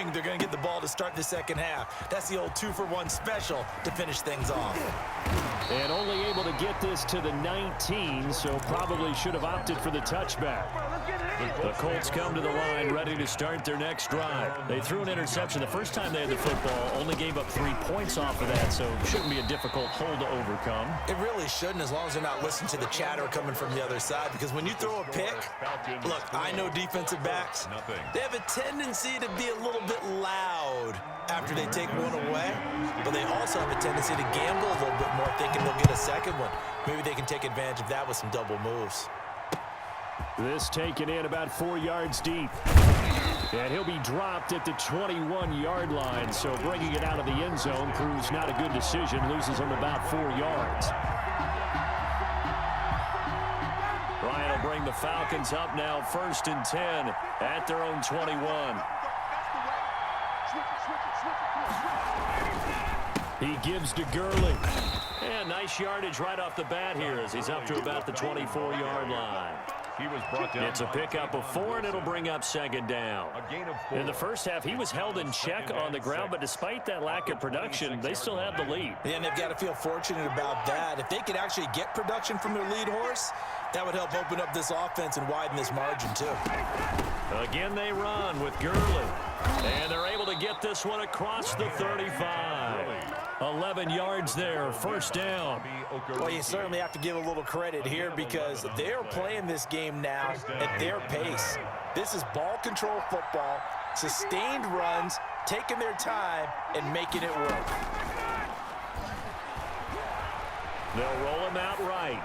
knowing they're going to get the ball to start the second half. That's the old 2-for-1 special to finish things off. And only able to get this to the 19, so probably should have opted for the touchback. The Colts come to the line ready to start their next drive. They threw an interception the first time they had the football, only gave up 3 points off of that, so it shouldn't be a difficult hole to overcome. It really shouldn't, as long as they're not listening to the chatter coming from the other side, because when you throw a pick, look, I know defensive backs, they have a tendency to be a little bit loud after they take one away, but they also have a tendency to gamble a little bit more, thinking they'll get a second one. Maybe they can take advantage of that with some double moves. This taken in about 4 yards deep. And he'll be dropped at the 21-yard line, so bringing it out of the end zone proves not a good decision, loses him about 4 yards. Ryan will bring the Falcons up now, 1st and 10 at their own 21. He gives to Gurley. And nice yardage right off the bat here as he's up to about the 24-yard line. He was brought down. It's a pickup of 4, and it'll bring up 2nd down. In the first half, he was held in check on the ground, but despite that lack of production, they still have the lead. Yeah, and they've got to feel fortunate about that. If they could actually get production from their lead horse, that would help open up this offense and widen this margin, too. Again, they run with Gurley. And they're able to get this one across the 35. 11 yards there, 1st down. Well, you certainly have to give a little credit here because they're playing this game now at their pace. This is ball control football, sustained runs, taking their time, and making it work. They'll roll him out right.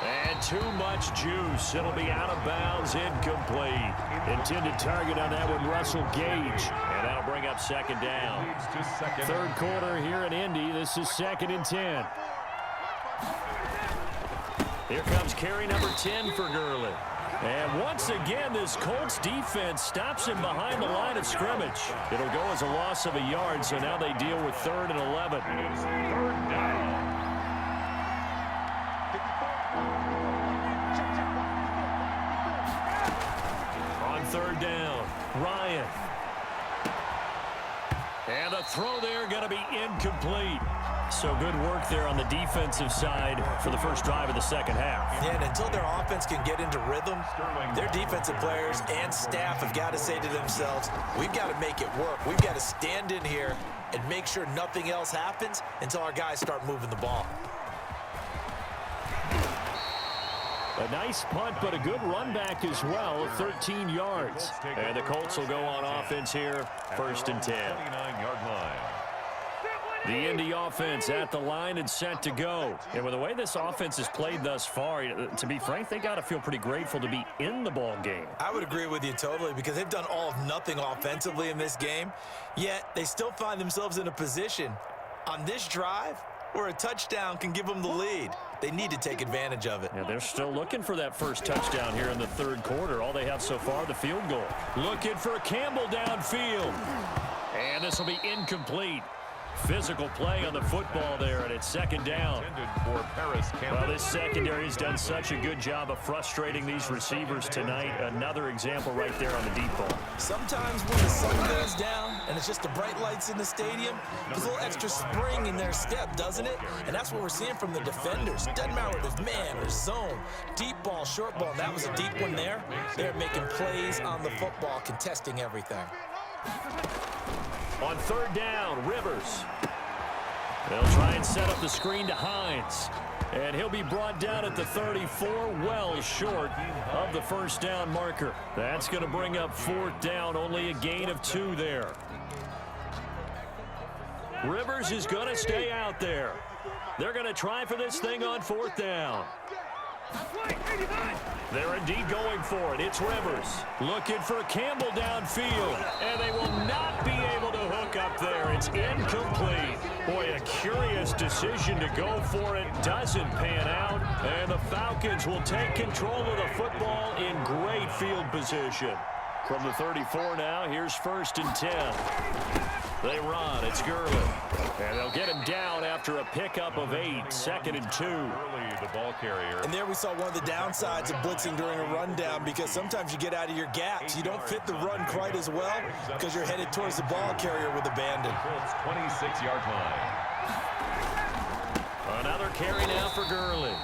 And too much juice. It'll be out of bounds, incomplete. Intended target on that one, Russell Gage. And that'll bring up 2nd down. 3rd quarter here in Indy. This is 2nd and 10. Here comes carry number 10 for Gurley. And once again, this Colts defense stops him behind the line of scrimmage. It'll go as a loss of a yard, so now they deal with 3rd and 11. 3rd down. On 3rd down, Ryan. And the throw there going to be incomplete. So good work there on the defensive side for the first drive of the second half. Yeah, and until their offense can get into rhythm, their defensive players and staff have got to say to themselves, we've got to make it work. We've got to stand in here and make sure nothing else happens until our guys start moving the ball. A nice punt, but a good run back as well, 13 yards. And the Colts will go on offense here, 1st and 10. 29-yard line. The Indy offense at the line and set to go. And with the way this offense has played thus far, to be frank, they got to feel pretty grateful to be in the ball game. I would agree with you totally because they've done all of nothing offensively in this game, yet they still find themselves in a position on this drive where a touchdown can give them the lead. They need to take advantage of it. Yeah, they're still looking for that first touchdown here in the 3rd quarter. All they have so far, the field goal. Looking for Campbell downfield. And this will be incomplete. Physical play on the football there, and it's 2nd down. Well, this secondary has done such a good job of frustrating these receivers tonight. Another example right there on the deep ball. Sometimes when the sun goes down and it's just the bright lights in the stadium, there's a little extra spring in their step, doesn't it? And that's what we're seeing from the defenders. Doesn't matter if it's man or zone, deep ball, short ball. That was a deep one there. They're making plays on the football, contesting everything. On 3rd down, Rivers. They'll try and set up the screen to Hines. And he'll be brought down at the 34, well short of the 1st down marker. That's going to bring up 4th down, only a gain of 2 there. Rivers is going to stay out there. They're going to try for this thing on 4th down. They're indeed going for it. It's Rivers looking for Campbell downfield, and they will not be able to hook up there. It's incomplete. Boy, a curious decision to go for it. Doesn't pan out, and the Falcons will take control of the football in great field position. From the 34 now, here's 1st and 10. They run. It's Gurley. And they'll get him down after a pickup of 8, 2nd and 2. Early, the ball carrier. And there we saw one of the downsides of blitzing during a rundown, because sometimes you get out of your gaps. You don't fit the run quite as well because you're headed towards the ball carrier with abandon. Colts 26-yard line. Another carry now for Gurley.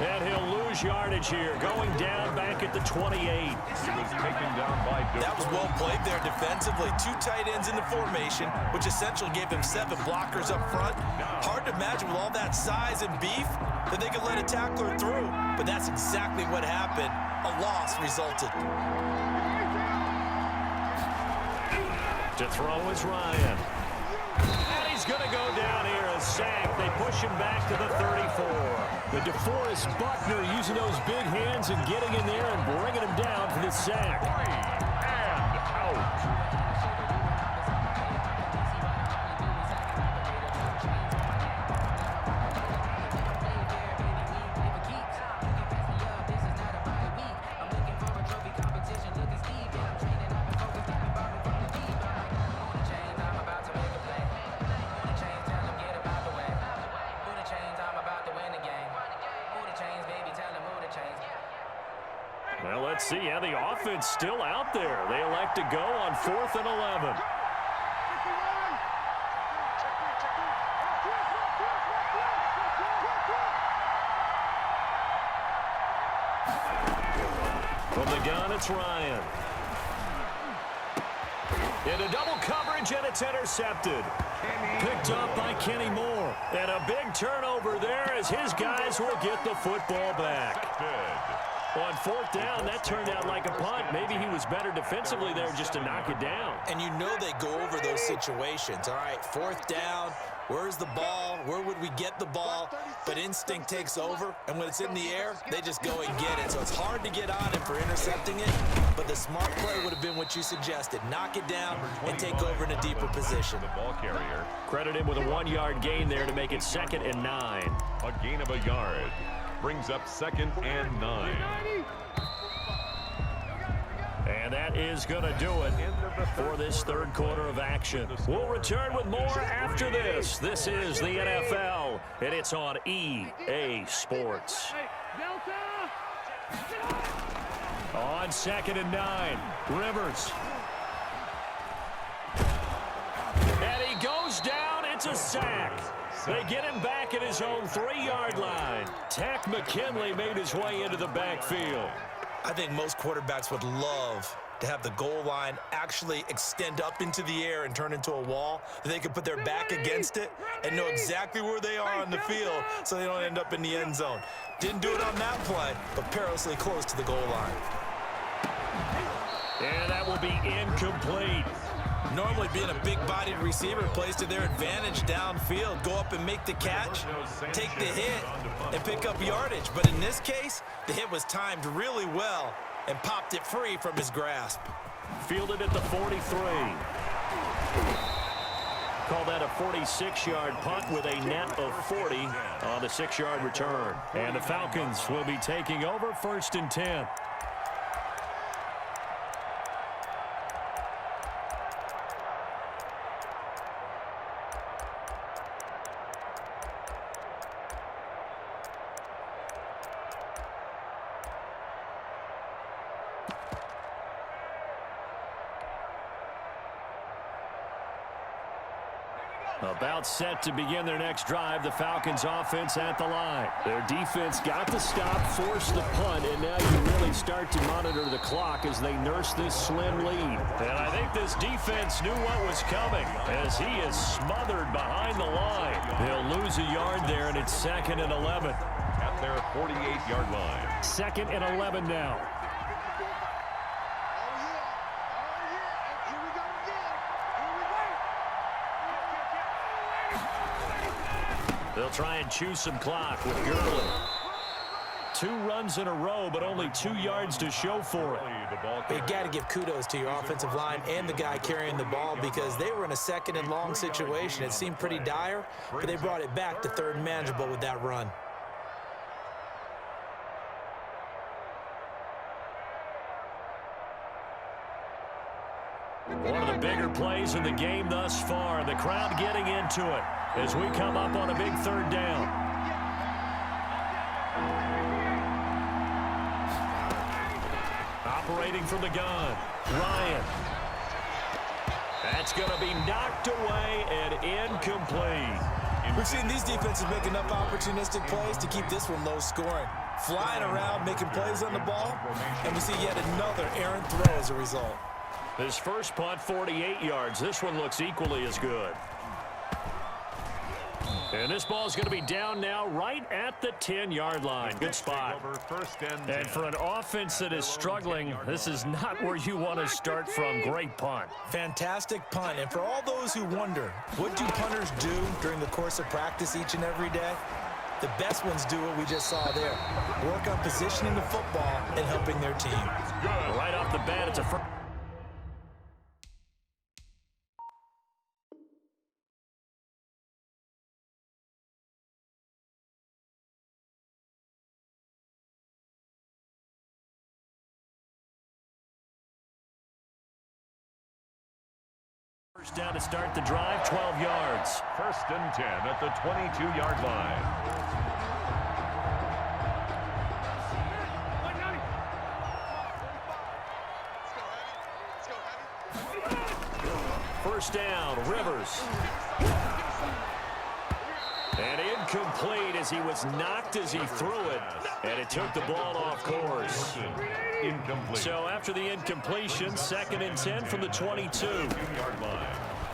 And he'll lose yardage here, going down back at the 28. He was taken down by That was well played there defensively. 2 tight ends in the formation, which essentially gave him 7 blockers up front. Hard to imagine with all that size and beef that they could let a tackler through. But that's exactly what happened. A loss resulted. To throw is Ryan. And he's going to go down here, a sack. They push him back to the 34. The DeForest Buckner using those big hands and getting in there and bringing him down for the sack. and out. Well, let's see how the offense still out there. They elect to go on 4th and 11. From the gun, it's Ryan. Into double coverage, and it's intercepted. Picked up by Kenny Moore. And a big turnover there as his guys will get the football back. On 4th down, that turned out like a punt. Maybe he was better defensively there just to knock it down. And you know they go over those situations. All right, 4th down, where's the ball? Where would we get the ball? But instinct takes over, and when it's in the air, they just go and get it. So it's hard to get on him for intercepting it, but the smart play would have been what you suggested. Knock it down and take over in a deeper position. The ball carrier. Credit him with a 1-yard gain there to make it 2nd and 9. A gain of a yard. Brings up 2nd and 9. And that is going to do it for this 3rd quarter of action. We'll return with more after this. This is the NFL, and it's on EA Sports. On 2nd and 9, Rivers. And he goes down. It's a sack. They get him back at his own 3-yard line. Tack McKinley made his way into the backfield. I think most quarterbacks would love to have the goal line actually extend up into the air and turn into a wall, that they could put their back against it and know exactly where they are on the field so they don't end up in the end zone. Didn't do it on that play, but perilously close to the goal line. And that will be incomplete. Normally being a big-bodied receiver plays to their advantage downfield. Go up and make the catch, take the hit, and pick up yardage. But in this case, the hit was timed really well and popped it free from his grasp. Fielded at the 43. Call that a 46-yard punt with a net of 40 on the 6-yard return. And the Falcons will be taking over 1st and 10. About set to begin their next drive, the Falcons offense at the line. Their defense got the stop, forced the punt, and now you really start to monitor the clock as they nurse this slim lead. And I think this defense knew what was coming as he is smothered behind the line. They'll lose a yard there, and it's 2nd and 11. At their 48-yard line. 2nd and 11 now. They'll try and chew some clock with Gurley. 2 runs in a row, but only 2 yards to show for it. You got to give kudos to your offensive line and the guy carrying the ball, because they were in a 2nd and long situation. It seemed pretty dire, but they brought it back to 3rd and manageable with that run. One of the bigger plays in the game thus far, and the crowd getting into it as we come up on a big third down. Operating from the gun, Ryan. That's going to be knocked away and incomplete. We've seen these defenses make enough opportunistic plays to keep this one low scoring. Flying around, making plays on the ball, and we see yet another errant throw as a result. His first punt, 48 yards. This one looks equally as good. And this ball is going to be down now right at the 10-yard line. Good spot. And for an offense that is struggling, this is not where you want to start from. Great punt. Fantastic punt. And for all those who wonder, what do punters do during the course of practice each and every day? The best ones do what we just saw there. Work on positioning the football and helping their team. Right off the bat, it's a first. First down to start the drive, 12 yards. First and 10 at the 22-yard line. First down, Rivers. And incomplete as he was knocked as he threw it. And it took the ball off course. Incomplete. So after the incompletion, second and 10 from the 22.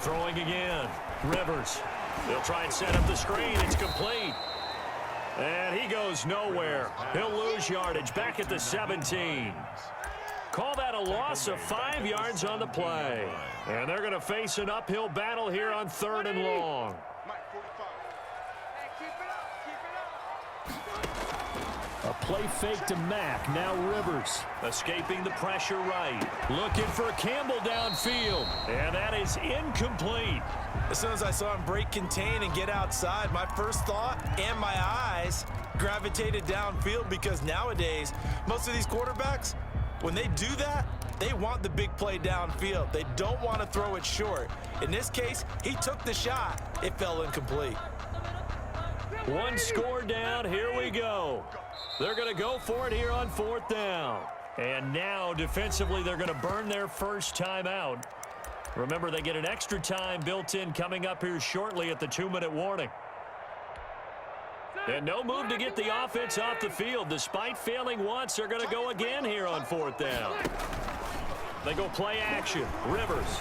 Throwing again, Rivers. They'll try and set up the screen. It's complete. And he goes nowhere. He'll lose yardage back at the 17. Call that a loss of 5 yards on the play. And they're going to face an uphill battle here on 3rd and long. A play fake to Mack. Now Rivers escaping the pressure right. Looking for Campbell downfield. And that is incomplete. As soon as I saw him break contain and get outside, my first thought and my eyes gravitated downfield, because nowadays, most of these quarterbacks, when they do that, they want the big play downfield. They don't want to throw it short. In this case, he took the shot. It fell incomplete. One score down. Here we go. They're going to go for it here on 4th down. And now, defensively, they're going to burn their first timeout. Remember, they get an extra time built in coming up here shortly at the 2-minute warning. And no move to get the offense off the field. Despite failing once, they're going to go again here on 4th down. They go play action. Rivers.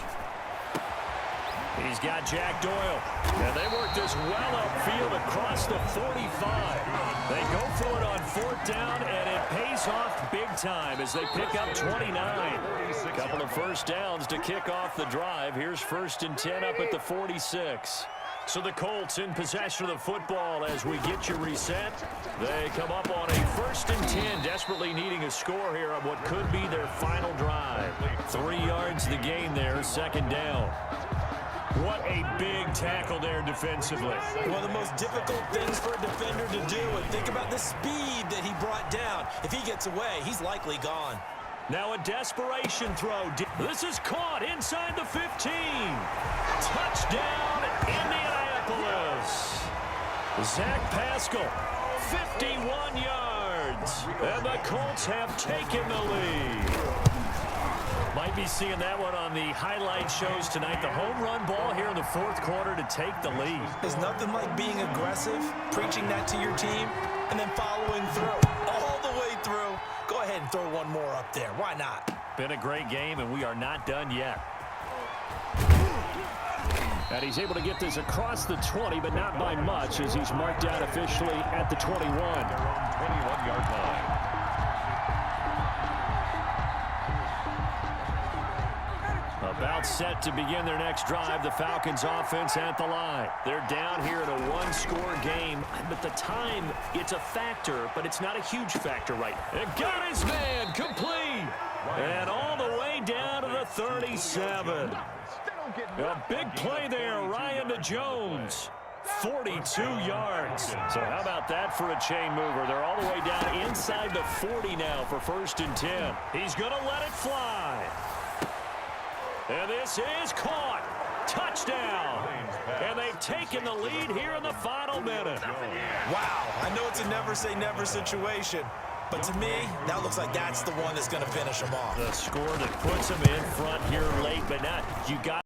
He's got Jack Doyle. And they work this well upfield across the 45. They go for it on 4th down, and it pays off big time as they pick up 29. A couple of first downs to kick off the drive. Here's 1st and 10 up at the 46. So the Colts in possession of the football as we get you reset. They come up on a 1st and 10, desperately needing a score here on what could be their final drive. 3 yards the gain there, 2nd down. What a big tackle there defensively. One of the most difficult things for a defender to do, and think about the speed that he brought down. If he gets away, he's likely gone. Now a desperation throw. This is caught inside the 15. Touchdown, Indianapolis. Zach Pascal, 51 yards. And the Colts have taken the lead. Might be seeing that one on the highlight shows tonight. The home run ball here in the 4th quarter to take the lead. There's nothing like being aggressive, preaching that to your team, and then following through. All the way through. Go ahead and throw one more up there. Why not? Been a great game, and we are not done yet. And he's able to get this across the 20, but not by much, as he's marked out officially at the 21. Their own 21-yard line. About set to begin their next drive. The Falcons offense at the line. They're down here in a one-score game. But the time, it's a factor, but it's not a huge factor right now. And got his man complete. And all the way down to the 37. A big play there, Ryan to Jones. 42 yards. So how about that for a chain mover? They're all the way down inside the 40 now for 1st and 10. He's going to let it fly. And this is caught. Touchdown. And they've taken the lead here in the final minute. Wow, I know it's a never-say-never situation, but to me, that looks like that's the one that's going to finish them off. The score that puts them in front here late, but now you got